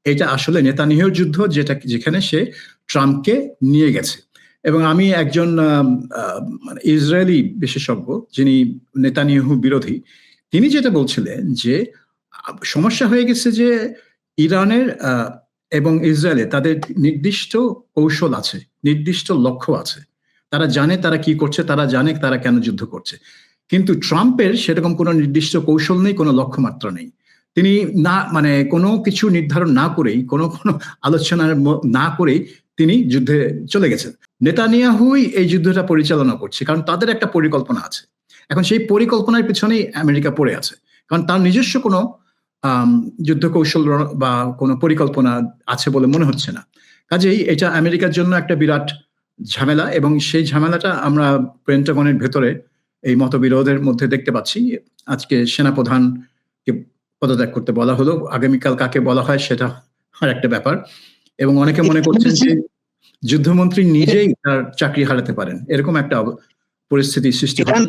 এটা আসলে নেতানিয়াহুর যুদ্ধ, যেখানে সে ট্রাম্পকে নিয়ে গেছে। এবং আমি একজন ইসরায়েলি বিশেষজ্ঞ যিনি নেতানিয়াহু বিরোধী, তিনি যেটা বলছিলেন যে সমস্যা হয়ে গেছে যে ইরানের এবং ইসরায়েলে তাদের নির্দিষ্ট কৌশল আছে, নির্দিষ্ট লক্ষ্য আছে, তারা জানে তারা কি করছে, তারা জানে তারা কেন যুদ্ধ করছে। কিন্তু ট্রাম্পের সেরকম কোনো নির্দিষ্ট কৌশল নেই, কোনো লক্ষ্যমাত্রা নেই। তিনি কোনো কিছু নির্ধারণ না করেই, কোনো আলোচনা না করেই তিনি যুদ্ধে চলে গেছেন। নেতানিয়াহুই এই যুদ্ধটা পরিচালনা করছে, কারণ তাদের একটা পরিকল্পনা আছে। এখন সেই পরিকল্পনার পিছনেই আমেরিকা পড়ে আছে, কারণ তার নিজস্ব কোনো যুদ্ধ কৌশল বা কোনো পরিকল্পনা আছে বলে মনে হচ্ছে না। কাজেই এটা আমেরিকার জন্য একটা বিরাট ঝামেলা, এবং সেই ঝামেলাটা আমরা পেন্টাগনের ভেতরে এই মতবিরোধের মধ্যে দেখতে পাচ্ছি। আজকে সেনাপ্রধানকে পদত্যাগ করতে বলা হলো, আগামীকাল কাকে বলা হয় সেটা আর একটা ব্যাপার। এবং অনেকে মনে করছেন যে যুদ্ধমন্ত্রী নিজেই তার চাকরি হারাতে পারেন, এরকম একটা পরিস্থিতি সৃষ্টি হয়।